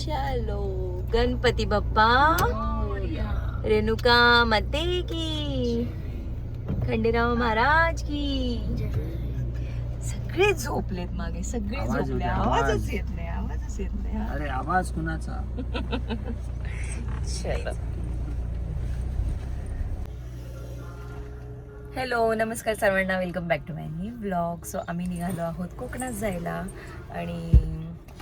चलो गणपती बाप्पा रेणुका माते की, खंडेराव महाराज की. सगळे झोपलेत मागे, सगळे झोपले. आवाजच येत नाही, आवाजच येत नाही. अरे आवाज कुणाचा? चलो. हॅलो, नमस्कार सर्वांना, welcome back to my new vlog. So आम्ही निघालो आहोत कोकणात जायला आणि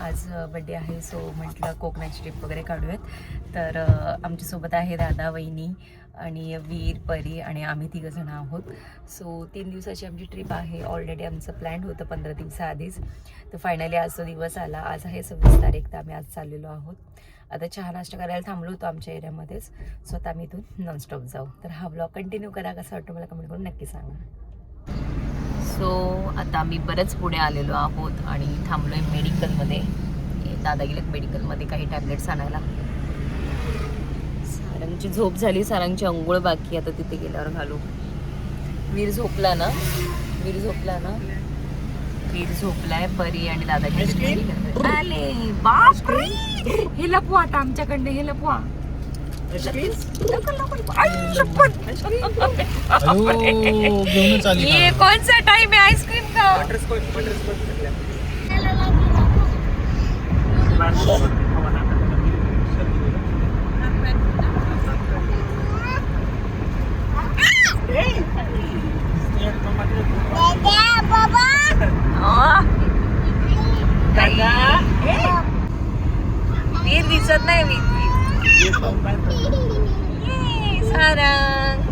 आज बड्डे आहे. सो म्हटलं कोकणाची ट्रिप वगैरे काढूयात. तर आमच्यासोबत आहे दादा, वहिनी आणि वीर, परी आणि आम्ही तिघंजण आहोत. सो 3 दिवसाची आमची ट्रिप आहे. ऑलरेडी आमचं प्लॅन होतं 15 दिवसाआधीच. तर फायनली आज तो दिवस आला. आज आहे 26 तारीख. तर आम्ही आज चाललेलो आहोत. आता चहा नाश्ता करायला थांबलो होतो आमच्या एरियामध्येच. सो आता आम्ही इथून नॉनस्टॉप जाऊ. तर हा ब्लॉग कंटिन्यू करा. कसा वाटतो मला कमेंट करून नक्की सांगा. सो आता आम्ही बरंच पुढे आलेलो आहोत आणि थांबलोय मेडिकलमध्ये. दादा गेलेत मेडिकलमध्ये काही टॅबलेट्स आणायला. सारंगची झोप झाली, सारंगची अंघोळ बाकी, आता तिथे गेल्यावर घालू. वीर झोपला ना, वीर झोपलाय. परी आणि दादा आले. बापरे, हे लपवा आता आमच्याकडनं, हे लपवा. ये कौन सा टाइम है आइसक्रीम का? वीर दिसत नाही. वीर सारंग.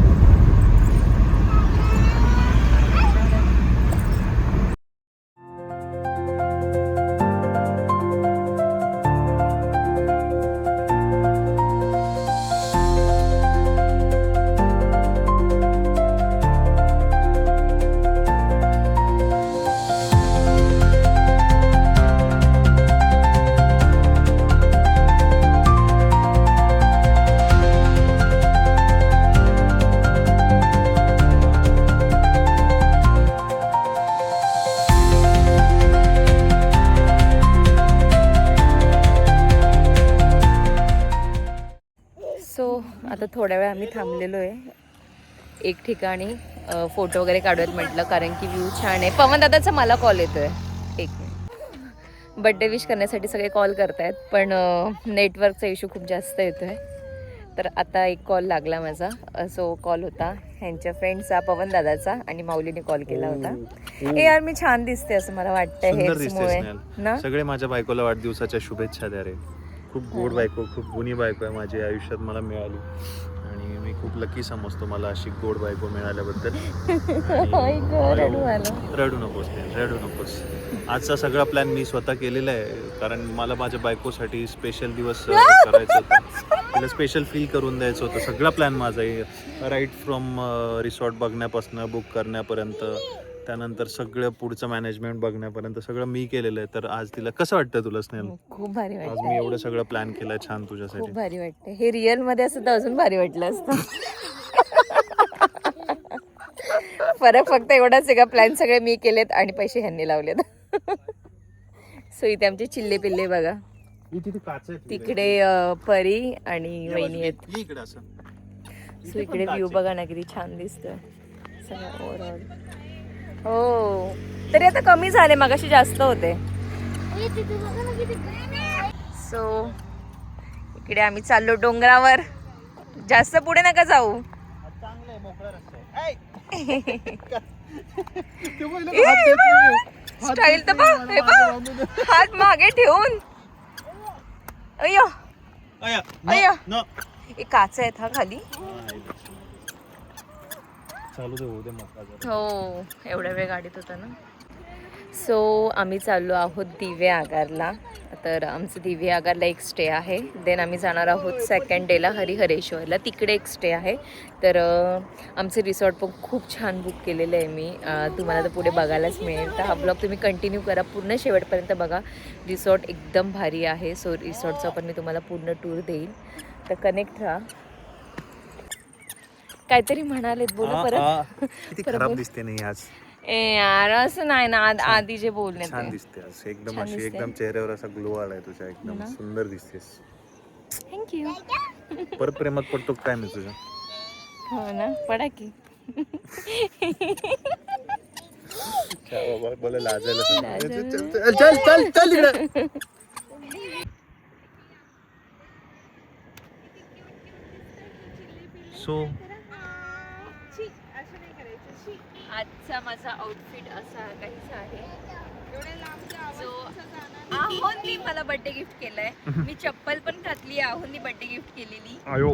आता थोड्या वेळ आम्ही थांबलेलो आहे एक ठिकाणी. फोटो वगैरे काढूयात म्हटलं, कारण की व्ह्यू छान आहे. पवन दादाचा मला कॉल येतोय. एक मिनिट. बड्डे विश करण्यासाठी सगळे कॉल करतायत, पण नेटवर्कचा इश्यू खूप जास्त येतोय. तर आता एक कॉल लागला माझा. सो कॉल होता ह्यांच्या फ्रेंडचा, पवन दादाचा, आणि माऊलीने कॉल केला होता. ए यार, मी छान दिसते असं मला वाटतंय हेचमुळे ना. सगळे माझ्या बायकोला वाढदिवसाच्या शुभेच्छा द्या रे. खूप गोड बायको, खूप गुणी बायको आहे माझ्या आयुष्यात मला मिळाली आणि मी खूप लकी समजतो मला अशी गोड बायको मिळाल्याबद्दल. रडू नकोस. आजचा सगळा प्लॅन मी स्वतः केलेला आहे, कारण मला माझ्या बायकोसाठी स्पेशल दिवस करायचा होता. तिला स्पेशल फील करून द्यायचं होतं. सगळा प्लॅन माझा आहे, राईट फ्रॉम रिसॉर्ट बघण्यापासून बुक करण्यापर्यंत, त्यानंतर सगळं पुढचं मॅनेजमेंट बघण्यापर्यंत सगळं मी केलेलं आहे. तर आज तिला कसं वाटतं तुला स्नेहल? खूप भारी वाटतं. आज मी एवढं सगळं प्लॅन केलंय छान तुझ्यासाठी. खूप भारी वाटतं. हे रिअल मध्ये असं तर अजून भारी वाटलं असतं. फरक फक्त एवढाच आहे का प्लॅन सगळे मी केलेत आणि पैसे ह्यांनी लावलेत. सो इथे आमचे चिल्ले पिल्ले बघा. तिकडे परी आणि वहिनी आहेत. सो इकडे व्ह्यू बघा ना, किती छान दिसतोय सगळं ओव्हरऑल. हो, तरी आता कमी झाले, मगाशी जास्त होते. सो इकडे आम्ही चाललो डोंगरावर. जास्त पुढे नका जाऊ. स्टाईल तर हात मागे ठेवून. अय्यो अय्यो, काच आहेत हा खाली. हो, एवढ्या वेळ गाडीत होता ना. सो आम्ही चाललो आहोत दिवे आगारला. तर आमचं दिवे आगारला एक स्टे आहे. देन आम्ही जाणार आहोत सेकंड डेला हरिहरेश्वरला, तिकडे एक स्टे आहे. तर आमचे रिसॉर्ट पण खूप छान बुक केलेलं आहे मी. तुम्हाला तर पुढे बघायलाच मिळेल. तर हा ब्लॉग तुम्ही कंटिन्यू करा, पूर्ण शेवटपर्यंत बघा. रिसॉर्ट एकदम भारी आहे. सो रिसॉर्टचा पण मी तुम्हाला पूर्ण टूर देईल. तर कनेक्ट राहा. काहीतरी म्हणालेत, बोला परत. किती खराब दिसते नाही आज. ए यार असं नाही ना, आधी जे बोलले छान ते. दिसते आज एकदम, छान अशी दिसते. एकदम चेहऱ्यावर असा ग्लो आलाय तुझ्या, एकदम ना? सुंदर दिसतेस. थँक्यू. परत प्रेमात पडतो काय मी तुझ्या? हो ना, पडा की. बोला लाजायला सांग. लाजायला. चल चल चल इकडे. सो आजचा माझा आउटफिट असा काहीच आहे. आहोंनी मला बर्थडे गिफ्ट केलंय. मी चप्पल पण घातली, आहोंनी बर्थडे गिफ्ट केलेली. आयो.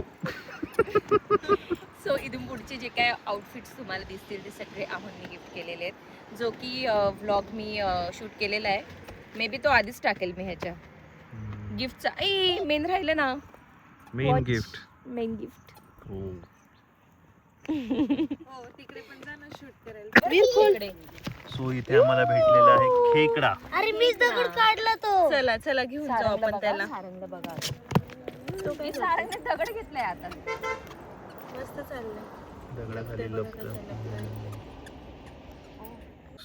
सो इथून पुढचे जे काय आउटफिट्स तुम्हाला दिसतील ते सगळे आहोंनी गिफ्ट केलेले आहेत. जो की व्लॉग मी शूट केलेला आहे. मे बी तो आधीच टाकेल मी ह्याच्या गिफ्टचा. मेन राहिलं ना, main Watch. Gift. Main gift. तिकडे पण जा ना शूट करायला. इकडे. सो इथे आम्हाला भेटलेला आहे खेकडा. अरे मीच दगड काढला तो. चला चला घेऊन जाऊ सारंगला आपण बघा, त्याला. सारंगला बघा. तो काही सारंगने दगड घेतलाय आता. मस्त चाललंय. दगडाखाली लपतं.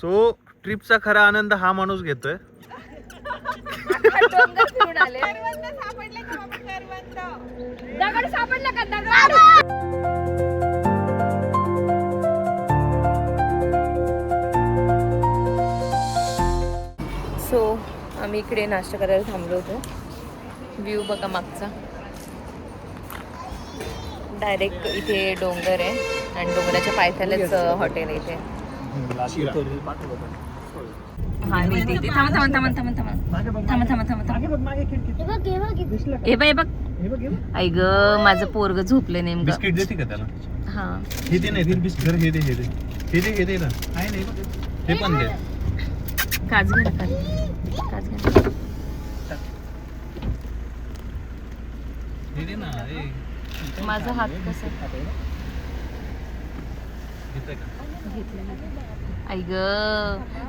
सो ट्रिपचा खरा आनंद हा माणूस घेतोय. डोंगर फिरून आले. सापडले का बाबा करवंद? दगड सापडला का दगड? सो आम्ही इकडे नाश्ता करायला थांबलो होतो. व्ह्यू बघा मागचा. डायरेक्ट इथे डोंगर आहे आणि डोंगराच्या पायथ्यालाच हॉटेल आहे इथे. हा मी इथे हे बघ आई ग माझं पोरग झोपले नेमकं. बिस्किट देते का त्याला? हा हे दे नाही, बिस्किट हे दे हे दे हे दे हे दे ना. आहे नाही हे पण दे. काच घ्या ना, काच घ्या. हे दे ना. माझा हात कसा घेतोय का? आई ग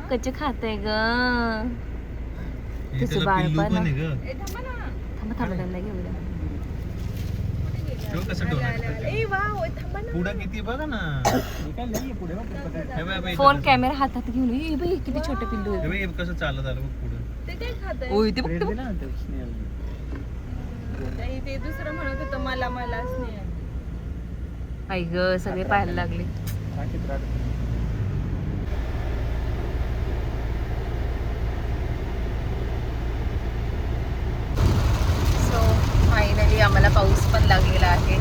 कच्चे खाते ग. हे तसं त्याला पिल्लू बाळपण. पण आहे ग. थांबा थांबा त्यांना घेऊ द्या. ठेव कसं ठेवणार? पुढं किती बघा ना. हे बघ, हे बघ, फोन इथं. कॅमेरा हातात घेऊन ये बाई किती छोटे पिल्लू हे आहे. बघ, हे कसं चालत आलं बघ पुढं. ते काय खात ओय ते बघ ते बघ. ते दुसरं म्हणत होतं मला मलाच नाही. आई ग सगळे पाहायला लागले. सो फायनली आम्हाला पाऊस पण लागलेला आहे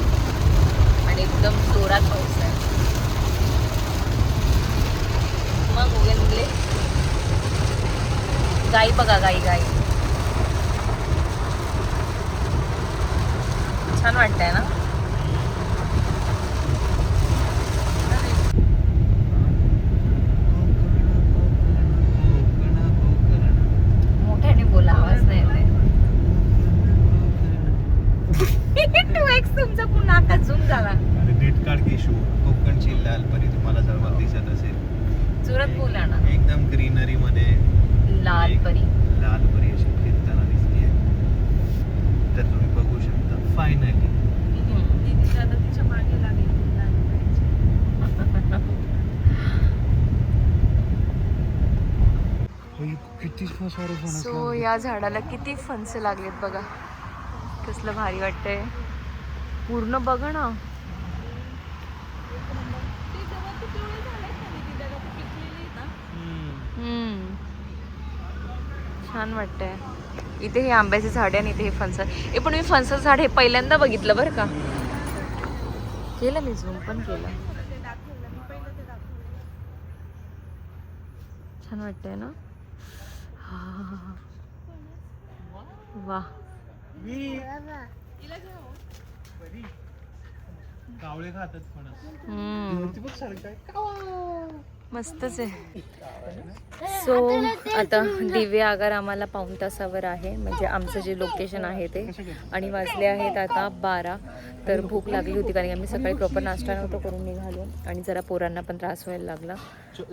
आणि एकदम जोरात पाऊस आहे. मग उगले गाई बघा, गाई गाई छान वाटतंय ना. मोठ्याने बोला, आवाज नाही येत. 2x तुमचा पुन्हा नाका झूम झाला. आणि नेट कार्ड की शो कोकणची लाल परी तुम्हाला सर्वात दिसत असेल. जोरात बोला ना. एकदम ग्रीनरी मध्ये लाल परी. लाल परी अशी फिरताना दिसते. तर तुम्ही बघू शकता फायनली. दीदी आता तिच्या मागे लागली. किती सो या झाडाला किती फणस लागलेत बघा. कसलं भारी वाटतंय. पूर्ण बघा ना. छान वाटतंय. इथे हे आंब्याचे झाड आहे आणि इथे हे फणस. हे पण मी फणसाचं झाड हे पहिल्यांदा बघितलं बरं का. केलं मी झूम पण केलं. छान वाटतंय ना. वा कावळे खातात फणस. मस्तच आहे. सो आता दिव्य आगार आम्हाला पाऊण तासावर आहे, म्हणजे आमचं जे लोकेशन आहे ते. आणि वाजले आहेत आता 12. तर भूक लागली होती कारण आम्ही सकाळी प्रॉपर नाश्ता नव्हतं करून निघालो आणि जरा पोरांना पण त्रास व्हायला लागला. So,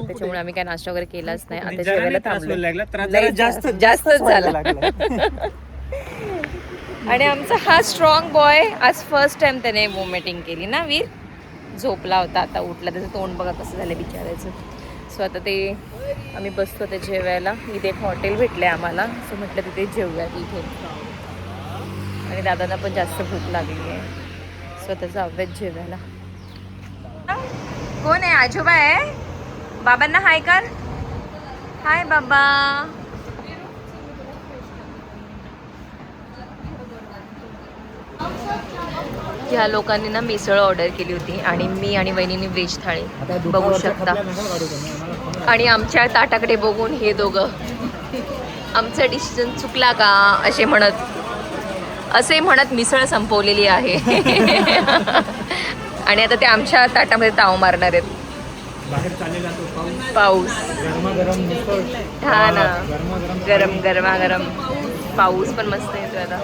त्याच्यामुळे आम्ही काय नाश्ता वगैरे केलाच नाही. आता जेवायला थांबलो. जास्तच झाला. आणि आमचा हा स्ट्रॉंग बॉय आज फर्स्ट टाइम त्याने वॉमिटिंग केली ना वीर. झोपला होता, आता उठला. त्याचं तोंड बघा कसं झालं बिचारायचं. सो आता ते आम्ही बसतो ते जेवायला. इथे एक हॉटेल भेटलं आहे आम्हाला, सो म्हटलं तिथे जेवूयात इथे. आणि दादांना पण जास्त भूक लागली आहे, सो आता जाऊयात जेवायला. कोण आहे? आजोबा आहे. बाबांना हाय कर. हाय बाबा. ह्या लोकांनी ना मिसळ ऑर्डर केली होती आणि मी आणि वहिनीने व्हेज थाळी, बघू शकता. आणि आमच्या ताटाकडे बघून हे दोघं आमचा डिसिजन चुकला का असे म्हणत मिसळ संपवलेली आहे. आणि आता ते आमच्या ताटामध्ये ताव मारणार आहेत. पाऊस. हा ना, गरम पाऊस पण मस्त येतोय आता.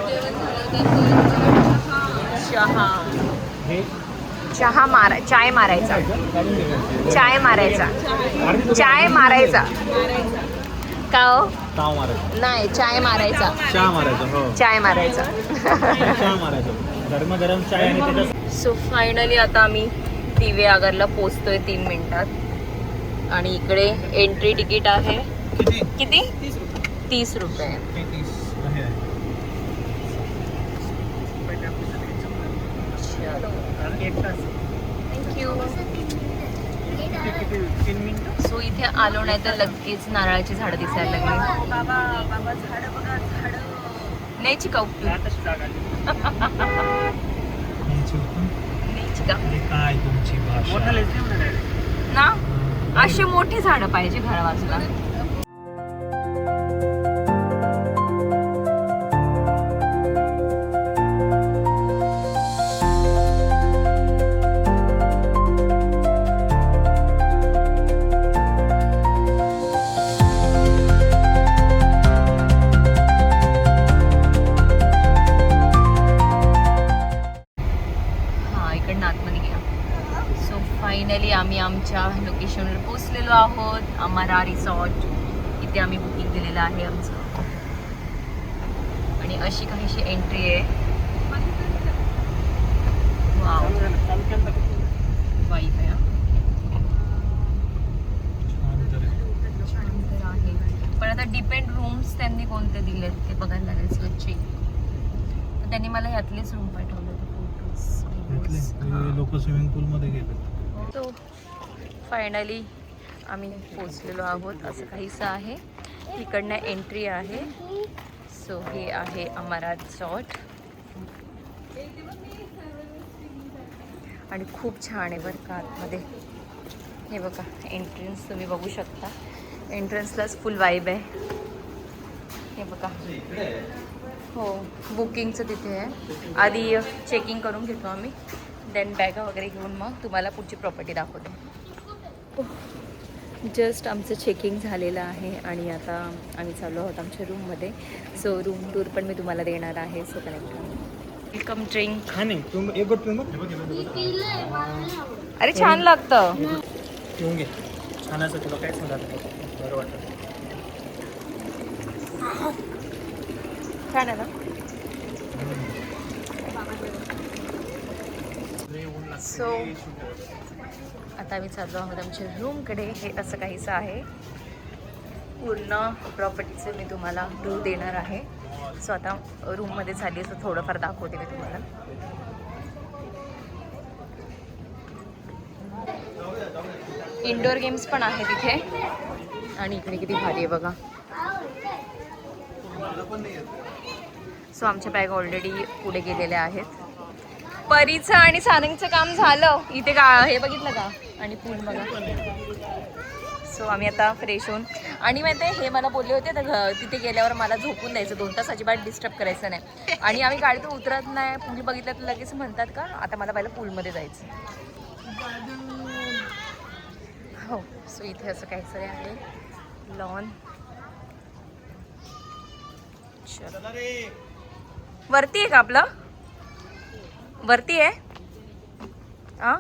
चाय मारायचा. का हो? नाही, चाय मारायचा. गरम चाय. आणि सो फायनली आता आम्ही दिवे आगरला पोचतोय 3 मिनिटात. आणि इकडे एंट्री तिकीट आहे किती? 30 रुपये. थँक्यू. सो इथे आलो नाही तर लगेच नारळाची झाडं दिसायला लागली. नाही चिकाऊ. काय तुमची भाषा ना, अशी मोठी झाडं पाहिजे घरा बाजूला. फायनली आम्ही आमच्या लोकेशनवर पोचलेलो आहोत. अमारा रिसॉर्ट इथे आम्ही बुकिंग दिलेलं आहे आमचं. आणि अशी काहीशी एंट्री आहे. वाव, वाईफ आहे. पण आता डिपेंड रूम्स त्यांनी कोणते दिलेत ते बघायला लागेल. स्वच्छ त्यांनी मला ह्यातलेच रूम पाठवले होते. लोक स्विमिंग पूल मध्ये गेले. तो फायनली आम्ही पोचलेलो आहोत. असं काहीसं आहे. इकडनं एंट्री आहे. सो हे आहे अमारा रिसॉर्ट. आणि खूप छान आहे बरं का आतमध्ये. हे बघा एंट्रन्स तुम्ही बघू शकता. एंट्रन्सलाच फुल वाईब आहे. हे बघा. हो, बुकिंगचं तिथे आहे. आधी चेकिंग करून घेतो आम्ही, देन बॅगा वगैरे घेऊन मग तुम्हाला पुढची प्रॉपर्टी दाखवते. जस्ट आमचं चेकिंग झालेलं आहे आणि आता आम्ही चाललो आहोत आमच्या रूममध्ये. सो रूम टूर पण मी तुम्हाला देणार आहे. So connect. Welcome drink. अरे छान लागतं. तुला काय सांगा बरं वाटतं. छान आहे ना. सो आता आम्ही चाललो आहोत आमच्या रूमकडे. हे असं काहीसं आहे. पूर्ण प्रॉपर्टीचं मी तुम्हाला टूर देणार आहे. सो आता रूममध्ये झाली असं थोडंफार दाखवते मी तुम्हाला. इंडोर गेम्स पण आहे तिथे. आणि इकडे किती भारी आहे बघा. सो आमच्या बॅग ऑलरेडी पुढे गेलेल्या आहेत. परीचं आणि सारंगचं काम झालं. इथे का हे बघितलं का, आणि पूल बघा. सो आम्ही आता फ्रेश होऊन, आणि माहिती आहे हे मला बोलले होते तर तिथे गेल्यावर मला झोपून द्यायचं 2 तास, अजिबात डिस्टर्ब करायचं नाही. आणि आम्ही गाडीतून उतरत नाही. पूल बघितलं तर लगेच म्हणतात का आता मला पहिलं पूलमध्ये जायचं. हो, सो इथे असं काहीतरी आहे. लॉन. वरती आहे का आपलं? वरती है? हाँ,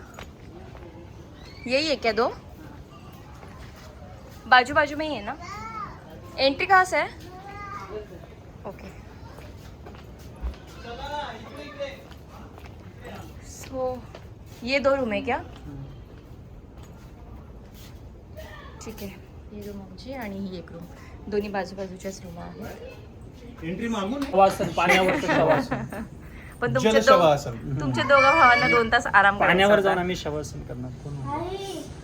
यही है क्या? 2 बाजू बाजू में ही है ना? एंट्री कहाँ से है? ओके. सो ये 2 रूम है क्या? ठीक आहे, ही रूम आमची आणि ही एक रूम, दोन्ही बाजूबाजूच्याच रूम आहेत. एंट्री मागून शवासन पाण्यावरचं शवासन. पण जलशवासन. तुमच्या दोघा भावांना 2 तास आराम पाण्यावर करायचा जाऊन होता. आम्ही शवासन करणार कोण?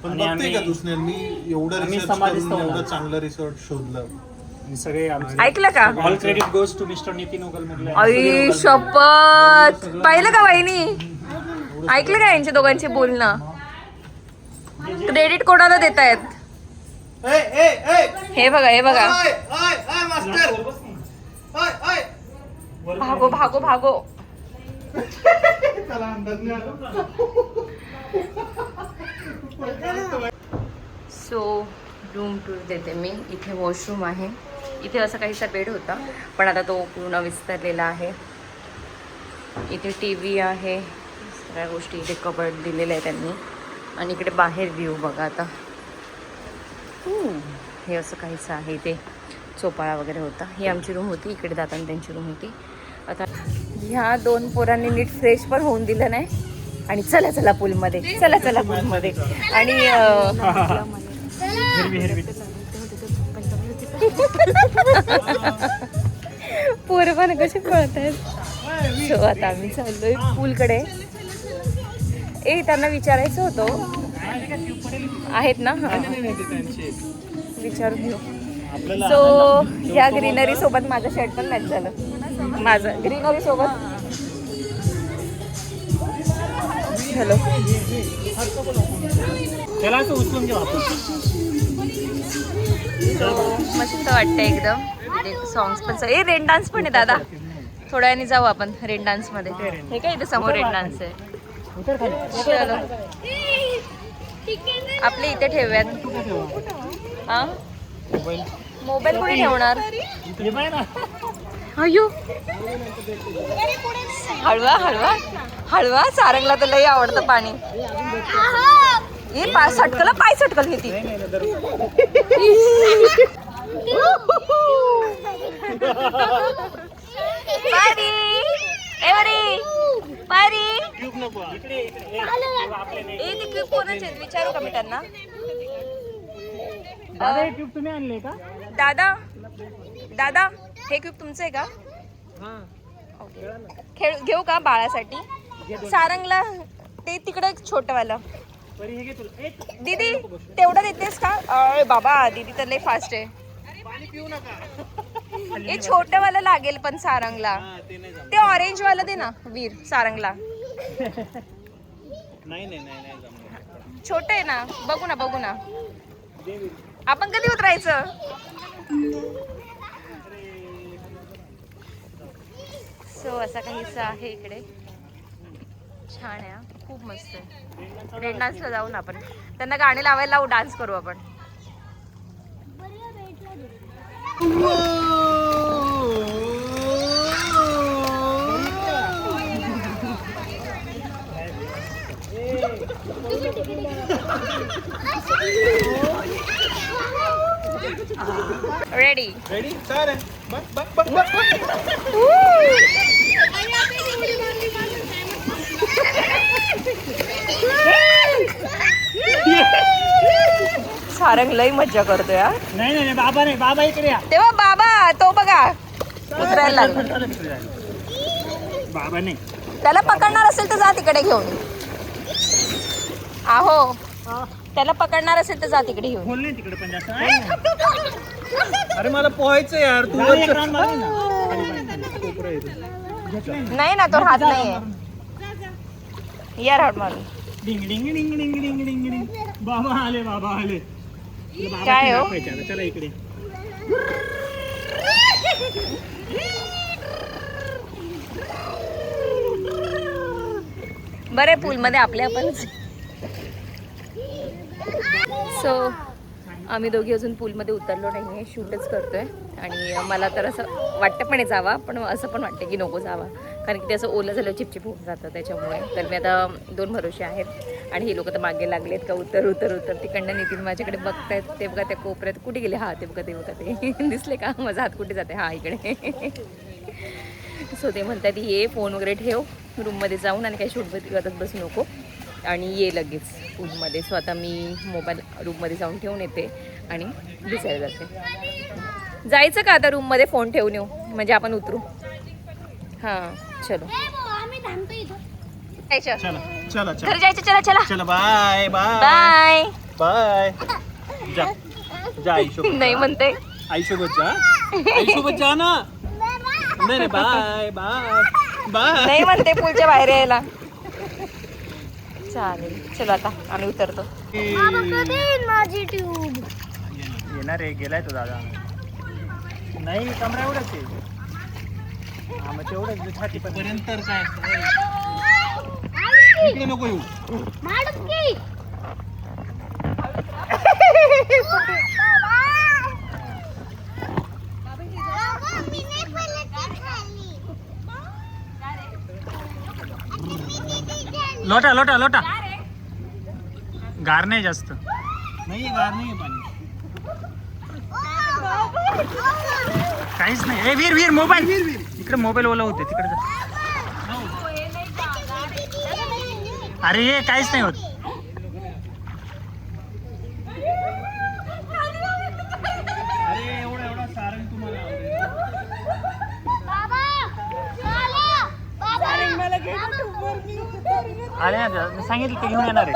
पण आणि बघते का आम्ही- दुसऱ्या मी एवढं आम्ही रिसर्च समाधी करून स्थळला. एवढं चांगलं रिसॉर्ट शोधलं. आणि सगळे आमचे ऐकलं का? All credit goes to mister Nitin Ogale मधले. आई शपथ, पाहिलं का वहिनी? ऐकलं का यांच्या दोघांचे बोलणं? क्रेडिट कोणाला देत आहेत? हे बघा, हे बघा. भागो भागो भागो. सो रूम टूर देते मी. इथे वॉशरूम आहे, इथे असा काहीसा बेड होता पण आता तो पूर्ण विस्तारलेला आहे. इथे टी व्ही आहे, सगळ्या गोष्टी, इथे कबर्ड दिलेलं आहे त्यांनी. आणि इकडे बाहेर व्ह्यू बघा आता. हे असं काहीसं आहे. इथे चोपाळा वगैरे होता. ही आमची रूम होती, इकडे दातांनी त्यांची रूम होती. आता ह्या 2 पोरांनी नीट फ्रेश पण होऊन दिलं नाही आणि चला चला पूलमध्ये, चला चला पूलमध्ये. आणि पोरं पण कसे पळत आहेत. सो आता आम्ही चाललोय पूलकडे. त्यांना विचारायचं होतं, आहेत ना? विचारून घेऊ. सो ह्या ग्रीनरी सोबत माझं शर्ट पण मॅच झालं. माझं ग्रीनरी सोबत. हॅलो, त्याला असं उचलून घेऊ आपण. मस्त वाटतं एकदम. इथे सॉंग्स पण रेन डान्स पण आहे दादा. थोड्या वेळाने जाऊ आपण रेन डान्स मध्ये. हे काय इथे समोर रेन डान्स आहे. चलो आपले इथे ठेवूयात. हा, मोबाईल कुठे ठेवणार? अयो, हळवा हळवा हळवा. सारंगला तर लई आवडतं पाणी. हे पाय सटकला, पाय सटकल घेती. पारी एवरी पारी. कोणाचे आहेत विचारू का मी त्यांना? दादा हे ट्यूब तुम्ही आणले का? दादा दादा, हे क्यूब तुमचं आहे का? खेळ घेऊ का बाळासाठी? सारंगला ते तिकडे एक छोटंवालं. दीदी तेवढं देतेस का? अरे बाबा, दीदी तर लय फास्ट आहे. हे छोटंवालं लागेल पण सारंगला. ते ऑरेंज वालं दे ना वीर सारंगला. छोटं आहे ना, बघू ना बघू ना. आपण कधी उतरायचं? सो असा काहीसा आहे इकडे. छान आहे, खूप मस्त आहे. रेन डान्सला जाऊ ना आपण. त्यांना गाणी लावायला लावू, डान्स करू आपण. रेडी रेडी चालेल. सारंग लई मज्जा करतोय. नाही नाही बाबा नाही, बाबा इकडे या. तेव्हा बाबा तो बघा उतरायला लागला. बाबा नाही. त्याला पकडणार असेल तर जा तिकडे घेऊन. आहो, त्याला पकडणार असेल तर जा तिकडे घेऊन. खोल नाही तिकडे पण जास्त. अरे मला पोहायचं यार. तू दादा, एक राऊंड मारू ना. नाही ना, तो हात नाहीये. या राऊंड मारून. डिंग डिंग डिंग डिंग डिंग डिंग डिंग. बाबा आले, बाबा आले. बाबा काय हो? दाखवायचे आता. चला इकडे. बरे पूल मध्ये आपल्या आपण. सो आम्ही दोघी अजून पूलमध्ये उतरलो नाही आहे, शूटच करतोय. आणि मला तर असं वाटतं पण जावा, पण असं पण वाटतं की नको जावा, कारण की ते असं ओलं झालं चिपचिप होऊन जातं त्याच्यामुळे. तर मी आता 2 भरोसे आहेत. आणि हे लोक तर मागे लागलेत का उतर उतर उतर. तिकडनं नितीन माझ्याकडे बघतायत. ते बघा त्या कोपऱ्यात कुठे गेले. हा ते बघा ते बघा ते दिसले का? माझा हात कुठे जाते? हा इकडे. सो ते म्हणतात ये फोन वगैरे ठेव रूममध्ये जाऊन आणि काही शूट करत बसू नको आणि ये लगेच रूममध्ये. सो आता मी मोबाईल रूममध्ये जाऊन ठेवून येते आणि दिसायला जाते. जायचं का आता रूममध्ये फोन ठेवून येऊ म्हणजे आपण उतरू. हां चलो जायचं. चला चला चला घरी जायचं. चला चला चला बाय बाय बाय. बाय. जा जा आईसोबत नाही म्हणते. आईसोबत जा. आईसोबत जा ना. नाही नाही बाय बाय बाय. नाही म्हणते पूलच्या बाहेर यायला. चालेल चलो आता आम्ही उतरतो. येणार आहे. गेलाय तो दादा. नाही कमरा एवढंच आहे. हा मग तेवढंच छाती पर्यंत तर काय इकडे नको येऊ. लोटा लोटा लोटा. गार नाही जास्त. नाही गार नाही पाणी. काहीच नाही. ए वीर वीर मोबाईल. इकडे मोबाईल ओला होते तिकडे जा. अरे हे काहीच नाही होत. अरे एवढा एवढा सारंग तुम्हाला अरे मी सांगितलं ते घेऊन येणार आहे.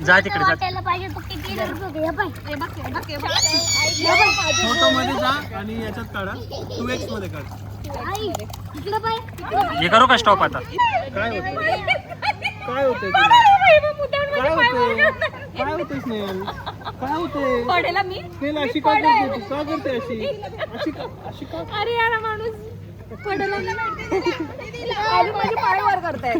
जा तिकडे फोटो मध्ये जा आणि याच्यात काढा. 2x मध्ये काढ. हे करू का स्टॉप आता. काय होतं काय होतंय काय होतंय काय होतंय स्नेहल काय होतंय. पडेला मी. स्नेहल अशी का करते तू. का करते अशी अशी का. अरे यार माणूस पडेला आणि माझे पाय वर करताय.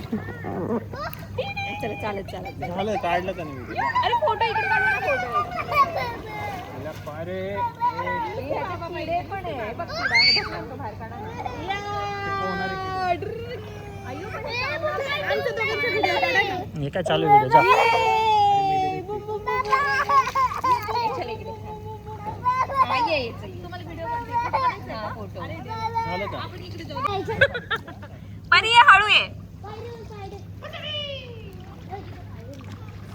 चला चालत चालत झालं काढलं का नाही. अरे फोटो इकडे काढू ना. फोटो अरे किडे पण आहे बघ. किडा बाहेर काढा. हे काय चालू व्हिडिओ जा. झालं का. परी ये हळू ये.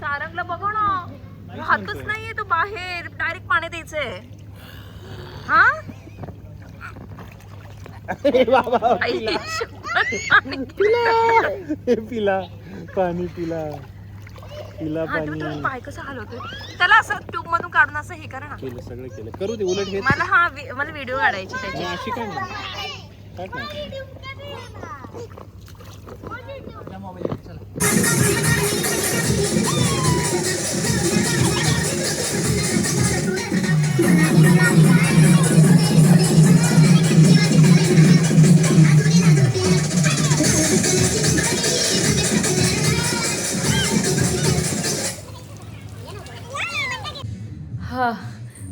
सारंगला बघ ना. हातच नाहीये तो बाहेर. डायरेक्ट पाण्यात यायचंय. हा पिला पाणी पिला पिला पाणी. पाय कसं हलवतोय त्याला. असं ट्यूब मधून काढून असं हे करा ना. केलं सगळं केलं. करू दे उलट हे. मला मला व्हिडिओ काढायची त्याची. अशी काय नाही काढ ना. हा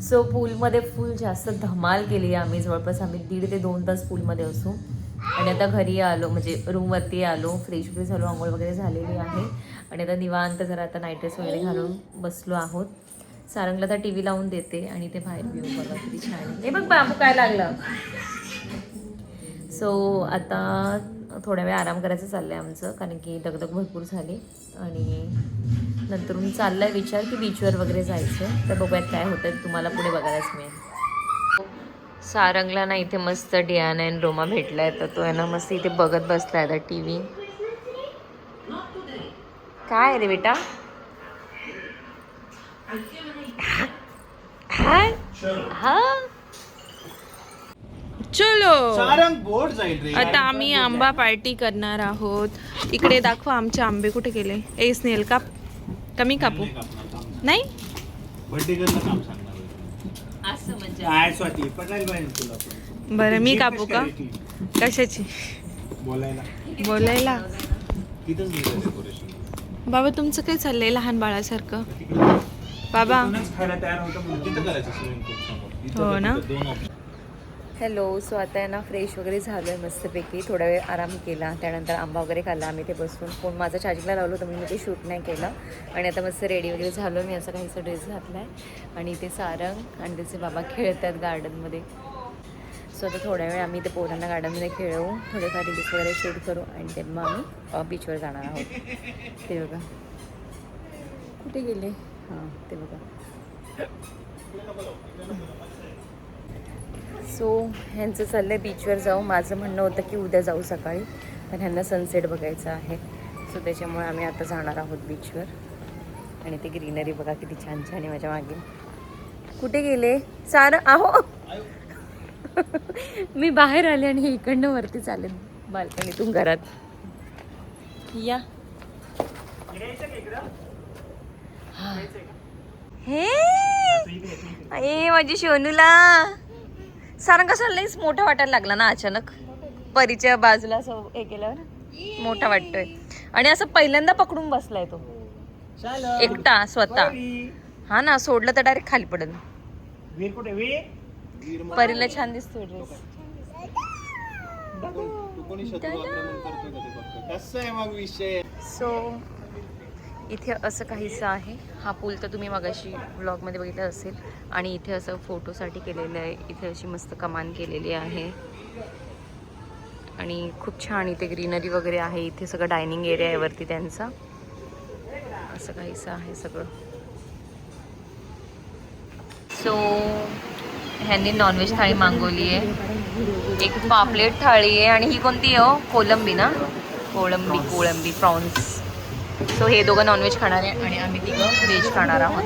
सो पूलमध्ये फुल जास्त धमाल केली आहे आम्ही. जवळपास आम्ही 1.5 ते 2 तास पूलमध्ये असू. आणि आता घरी आलो म्हणजे रूमवरती आलो. फ्रेश फ्रेश झालो. आंघोळ वगैरे झालेली आहे. आणि आता निवांत जरा आता नाईट ड्रेस वगैरे घालून बसलो आहोत. सारंगला तर टी व्ही लावून देते आणि ते बाहेर व्ह्यू बघा किती छान आहे. हे बघ बाबू काय लागलं. सो आता थोड्या वेळ आराम करायचं चाललं आहे आमचं. कारण की दगदग भरपूर झाली. आणि नंतरून चालला आहे विचार की बीचवर वगैरे जायचं. तर बघूयात काय होतं. तुम्हाला पुढे बघायलाच मिळेल. सारंगला ना इथे मस्त डियाना आणि रोमा भेटला आहे. तर तो आहे ना मस्त इथे बघत बसला आहे आता टी व्ही. काय रे बेटा. हा चलो सारंग बोट जाईल रे. आता आम्ही आंबा पार्टी करणार आहोत. इकडे दाखवा आमचे आंबे कुठे गेले. ए स्नेल काप. कमी कापू नाही. बर्थडे करणं काम सांगणार असं म्हणजे काय स्वाती पटायला पाहिजे तुला. बरं मी कापू का. कशाची बोलायला बोलायला. तिथंच डेकोरेशन. बाबा तुमचं काय चाललंय लहान बाळासारखं. बाबा खायला तयार होतं म्हणून तिथं करायचं स्विमिंग पूल समोर. हो ना. दोन ऑप्शन. हॅलो. सो आता आहे ना फ्रेश वगैरे झालो आहे मस्तपैकी. थोडा वेळ आराम केला, त्यानंतर आंबा वगैरे खाल्ला आम्ही ते बसून. फोन माझा चार्जिंगला लावलो होतं, मी ते शूट नाही केलं. आणि आता मस्त रेडी वगैरे झालो. मी असं काहीसा ड्रेस घातला आहे आणि ते सारंग आणि त्याचे बाबा खेळतात गार्डनमध्ये. सो आता थोड्या वेळ आम्ही ते पोरांना गार्डनमध्ये खेळवू, थोडेफार रील्स वगैरे शूट करू आणि ते मग आम्ही बीचवर जाणार आहोत. ते बघा कुठे गेले. हां ते बघा. सो ह्यांचं चाललं आहे बीचवर जाऊ. माझं म्हणणं होतं की उद्या जाऊ सकाळी, पण ह्यांना सनसेट बघायचं आहे. सो त्याच्यामुळे आम्ही आता जाणार आहोत बीचवर. आणि ते ग्रीनरी बघा किती छान छान आहे माझ्या मागे. कुठे गेले सारं. आहो मी बाहेर आले आणि हे इकडनं वरती चालेल बाल्कनीतून घरात. या हे ए माझी शोनूला. सारंग कसं लईच मोठा वाटायला लागला ना अचानक. परीच्या बाजूला असं हे केल्यावर मोठा वाटतोय. आणि असं पहिल्यांदा पकडून बसलाय तो एकटा स्वतः. हा ना, सोडलं तर डायरेक्ट खाली पडेल. परीला छान दिसतोय ड्रेस. सो इथे असं काहीसं आहे. हा पूल तर तुम्ही मगाशी व्लॉगमध्ये बघितलं असेल. आणि इथे असं फोटोसाठी केलेलं आहे. इथे अशी मस्त कमान केलेली आहे आणि खूप छान इथे ग्रीनरी वगैरे आहे. इथे सगळं डायनिंग एरिया आहे वरती त्यांचा. असं काहीसं आहे सगळं. सो ह्यांनी नॉनव्हेज थाळी मागवली आहे. एक पापलेट थाळी आहे आणि ही कोणती आहे हो? कोलंबी ना? कोळंबी प्रॉन्स. सो हे दोघं नॉनव्हेज खाणार आहे आणि आम्ही तिघं व्हेज खाणार आहोत.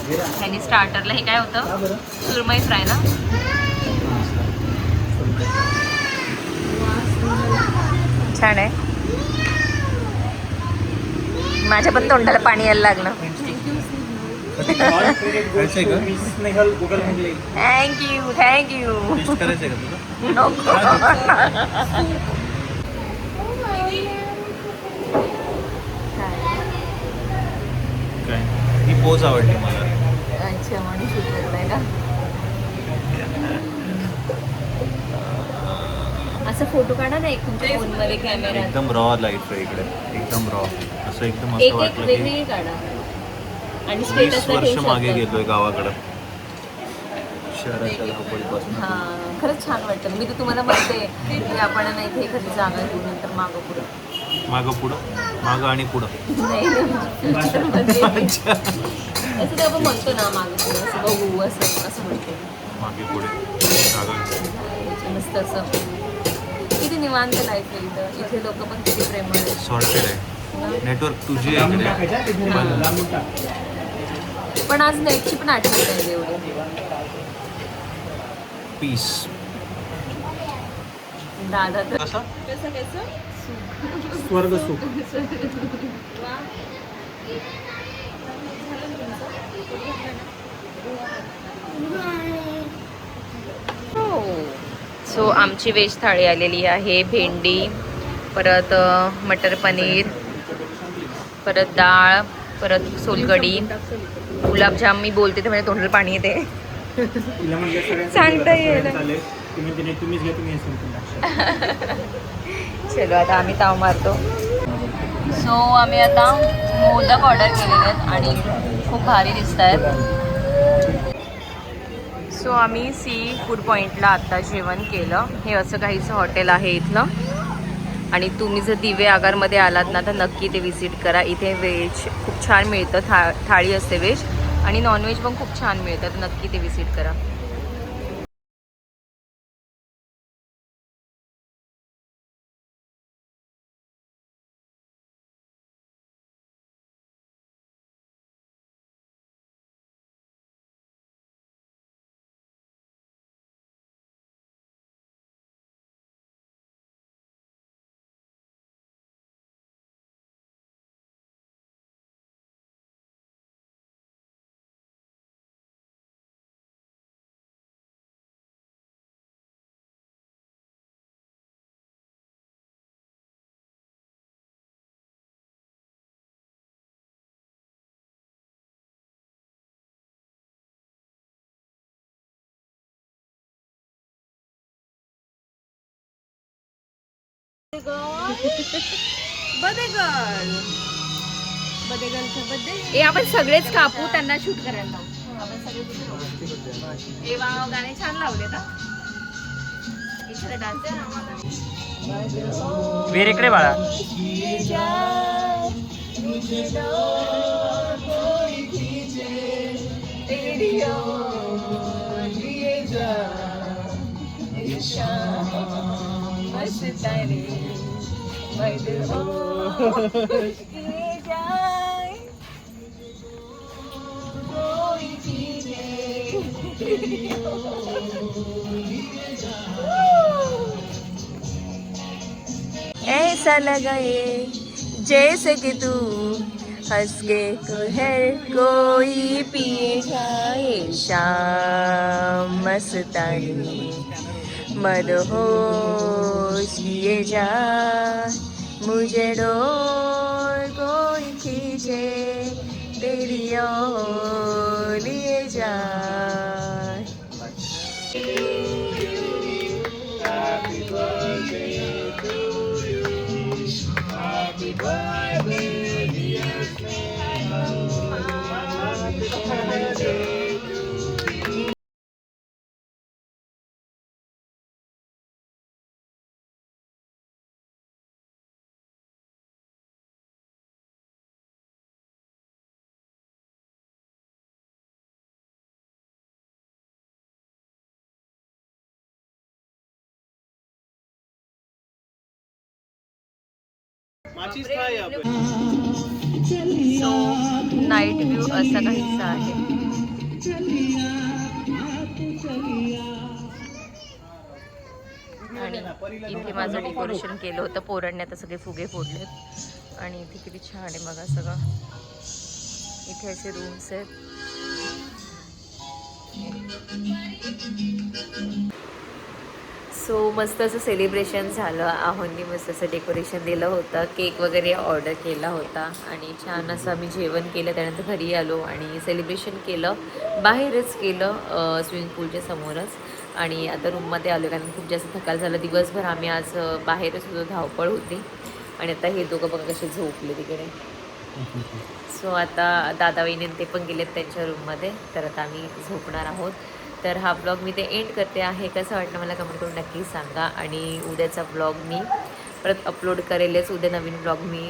ह्यांनी स्टार्टरला हे काय होतं? सुरमई फ्राय ना? छान आहे. माझ्या पण तोंडाला पाणी यायला लागलं. थँक्यू. नको. काय ही पोज आवडली मला. अच्छा म्हणून शूट करताय का? असं फोटो काढा ना एक तुमच्या फोनमध्ये कॅमेरा. एकदम रॉ लाईफ आहे इकडे, एकदम रॉ. असं एकदम एक असं एक वाटलं की वेगवेगळी काढा आणि 20 स्टेटसला वर्ष ठेवू मागे शकता. गेलोय गावाकडं. शहराच्या धावपळीपासून. हां खरंच छान वाटतं. मी तर तुम्हाला म्हणते की आपण नाही इथे एखादी जागा घेऊ, नंतर मागं पुढं मागं आणि पुढं. नाही future असं ते आपण म्हणतो ना मागं पुढं असं बघू असं म्हणते. मागे पुढे जागा. मस्त असं किती निवांत लाईफ आहे इथं. इथे लोक पण किती प्रेमळ आहेत. सॉर्टेड आहे. नेटवर्क तुझी आहे पण आज नेटची पण आठवण नाही एवढी. पीस. दादा तर कसं स्वर्ग सुख. सो आमची व्हेज थाळी आलेली आहे. भेंडी, परत मटर पनीर, परत डाळ, परत सोलकढी, गुलाबजाम. मी बोलते तर म्हणजे तोंडाला पाणी येते. सांगता येईल. चलो आता आम्ही ताव मारतो. सो आम्ही आता मोदक ऑर्डर केलेले आहेत आणि खूप भारी दिसत आहेत. सो आम्ही सी फूड पॉईंटला आत्ता जेवण केलं. हे असं काहीचं हॉटेल आहे इथलं. आणि तुम्ही जर दिवे आगारमध्ये आलात ना तर नक्की ते विजिट करा. इथे व्हेज खूप छान मिळतं. थाळी असते व्हेज आणि नॉनव्हेज पण खूप छान मिळतं. नक्की ते विजिट करा. ए आपण सगळेच कापू त्यांना शूट करायला लावू. आपण सगळेच ए वाव गाणे छान लावले ना. डान्स वीर इकडे बाळा. ऐसा लगा ये जैसे कि तू हंस के हर कोई पिए जाए शाम मस्तानी मदहोश किए जा मुझे डोर कोई खींचे तेरी ओर लिए जाए. सो नाईट व्ह्यू असा काहीसा आहे. आणि इथे माझं डेकोरेशन केलं होतं. पोरांनी आता सगळे फुगे फोडलेत आणि इथे किती छान आहे बघा सगळं. इथे असे रूम्स आहेत. सो मस्त असं सेलिब्रेशन झालं. आहोंनी मस्त असं डेकोरेशन दिलं होतं. केक वगैरे ऑर्डर केला होता आणि छान असं आम्ही जेवण केलं. त्यानंतर घरी आलो आणि सेलिब्रेशन केलं. बाहेरच केलं स्विमिंग पूलच्या समोरच. आणि आता रूममध्ये आलो कारण खूप जास्त थकाल झालं. दिवसभर आम्ही आज बाहेरच होतो. धावपळ होती. आणि आता हे दोघं बघा कसे झोपले तिकडे. सो आता दादा वहिनी ते पण गेलेत त्यांच्या रूममध्ये. तर आता आम्ही झोपणार आहोत. तर हा ब्लॉग मी ते एंड करते आहे. कसं वाटलं मला कमेंट करून नक्की सांगा. आणि उद्याचा ब्लॉग मी परत अपलोड करेलच. उद्या नवीन ब्लॉग मी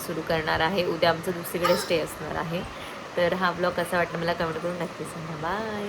सुरू करणार आहे. उद्या आमचं दुसरीकडे स्टे असणार आहे. तर हा ब्लॉग कसा वाटला मला कमेंट करून नक्की सांगा. बाय.